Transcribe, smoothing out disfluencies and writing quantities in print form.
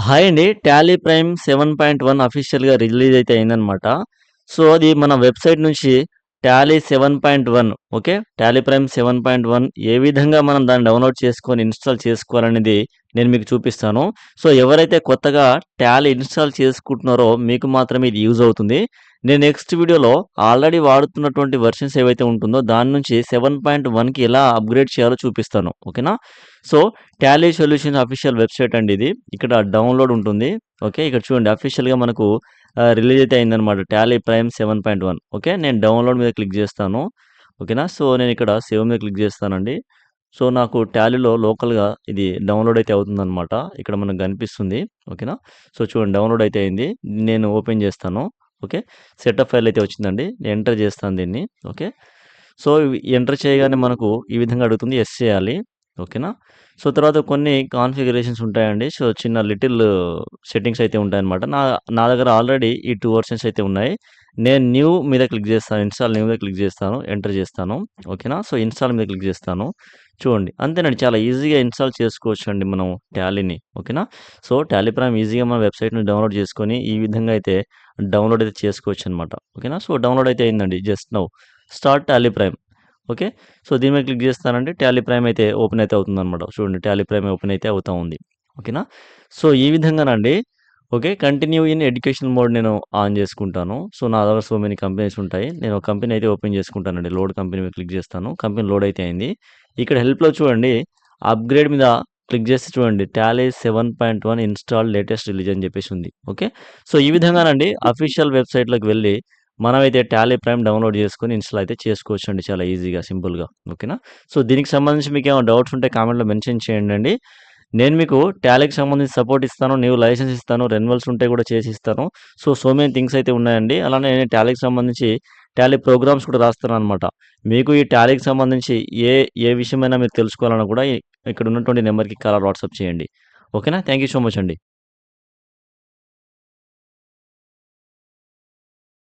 Hi అండి. 'Tally prime 7.1' అఫీషియల్‌గా release అయితే అయిందనమాట. సో, అది మన వెబ్‌సైట్ నుంచి 'టాలీ 7.1' ఓకే. 'టాలీ ప్రైమ్ 7.1' ఏ విధంగా మనం దాన్ని డౌన్‌లోడ్ చేసుకొని ఇన్‌స్టాల్ చేసుకోవాలనేది నేను మీకు చూపిస్తాను. సో, ఎవరైతే కొత్తగా టాలీ ఇన్‌స్టాల్ చేసుకుంటున్నారో మీకు మాత్రమే ఇది యూజ్ అవుతుంది. నేను నెక్స్ట్ వీడియోలో ఆల్రెడీ వాడుతున్నటువంటి వెర్షన్స్ ఏవైతే ఉంటుందో దాని నుంచి 7.1కి ఎలా అప్‌గ్రేడ్ చేయాలో చూపిస్తాను. ఓకేనా? So, Tally solutions official website అండి ఇది. ఇక్కడ డౌన్‌లోడ్ ఉంటుంది. ఓకే. ఇక్కడ చూడండి అఫీషియల్‌గా మనకు రిలీజ్ అయితే అయిందనమాట. Tally prime 7.1 okay. నేను డౌన్‌లోడ్ మీద క్లిక్ చేస్తాను. ఓకేనా. సో, నేను ఇక్కడ సేవ్ మీద క్లిక్ చేస్తానండి. సో, నాకు టాలీలో లోకల్‌గా ఇది డౌన్‌లోడ్ అయితే అవుతుందనమాట. ఇక్కడ మనకు కనిపిస్తుంది. ఓకేనా. సో, చూడండి డౌన్‌లోడ్ అయితే అయింది. నేను ఓపెన్ చేస్తాను. ఓకే. సెటప్ ఫైల్ అయితే వచ్చిందండి. నేను ఎంటర్ చేస్తాను దీన్ని. ఓకే. సో, ఇవి ఎంటర్ చేయగానే మనకు ఈ విధంగా అడుగుతుంది. యెస్ చేయాలి. ఓకేనా. సో, తర్వాత కొన్ని కాన్ఫిగరేషన్స్ ఉంటాయండి. సో, చిన్న లిటిల్ సెట్టింగ్స్ అయితే ఉంటాయన్నమాట. నా నా దగ్గర ఆల్రెడీ ఈ 2 వెర్షన్స్ అయితే ఉన్నాయి. నేను న్యూ మీద క్లిక్ చేస్తాను. ఇన్‌స్టాల్ న్యూ మీద క్లిక్ చేస్తాను. ఎంటర్ చేస్తాను. ఓకేనా. సో, ఇన్‌స్టాల్ మీద క్లిక్ చేస్తాను. చూడండి అంతేనండి. చాలా ఈజీగా ఇన్‌స్టాల్ చేసుకోవచ్చండి మనం టాలీని. ఓకేనా. సో, టాలీ ప్రైమ్ ఈజీగా మన వెబ్‌సైట్ నుంచి డౌన్‌లోడ్ చేసుకొని ఈ విధంగా అయితే డౌన్‌లోడ్ అయితే చేసుకోవచ్చనమాట. ఓకేనా. సో, డౌన్‌లోడ్ అయితే అయిందండి. Just now start Tally prime. Okay. So, దీని మీద క్లిక్ చేస్తానంటే టాలీ ప్రైమ్ అయితే ఓపెన్ అయితే అవుతుందనమాట. చూడండి టాలీ ప్రైమ్ ఓపెన్ అయితే అవుతా ఉంది. ఓకేనా. సో, ఈ విధంగానండి okay. Continue in education mode నేను ఆన్ చేసుకుంటాను. సో, నా దగ్గర సో మెనీ కంపెనీస్ ఉంటాయి. నేను ఒక కంపెనీ అయితే ఓపెన్ చేసుకుంటానండి. లోడ్ కంపెనీ మీద క్లిక్ చేస్తాను. కంపెనీ లోడ్ అయితే అయింది. ఇక్కడ హెల్ప్‌లో చూడండి అప్‌గ్రేడ్ మీద క్లిక్ చేస్తే చూడండి టాలీ 7.1 ఇన్‌స్టాల్ లేటెస్ట్ రిలీజ్ అని చెప్పేసి ఉంది. ఓకే. సో, ఈ విధంగానండి అఫీషియల్ వెబ్‌సైట్‌లోకి వెళ్లి మనమైతే టాలీ ప్రైమ్ డౌన్‌లోడ్ చేసుకొని ఇన్‌స్టాల్ అయితే చేసుకోవచ్చండి చాలా ఈజీగా, సింపుల్‌గా. ఓకేనా. సో, దీనికి సంబంధించి మీకేమైనా డౌట్స్ ఉంటే కామెంట్‌లో మెన్షన్ చేయండండి. నేను మీకు టాలీకి సంబంధించి సపోర్ట్ ఇస్తాను. న్యూ లైసెన్స్ ఇస్తాను. రెన్యువల్స్ ఉంటే కూడా చేసి ఇస్తాను. సో మెనీ థింగ్స్ అయితే ఉన్నాయండి. అలానే నేను టాలీకి సంబంధించి టాలీ ప్రోగ్రామ్స్ కూడా రాస్తాననమాట. మీకు ఈ టాలీకి సంబంధించి ఏ ఏ విషయమైనా మీరు తెలుసుకోవాలన్నా కూడా ఇక్కడ ఉన్నటువంటి నంబర్‌కి కాల్ ఆర్ వాట్సాప్ చేయండి. ఓకేనా. థాంక్ యూ సో మచ్ అండి.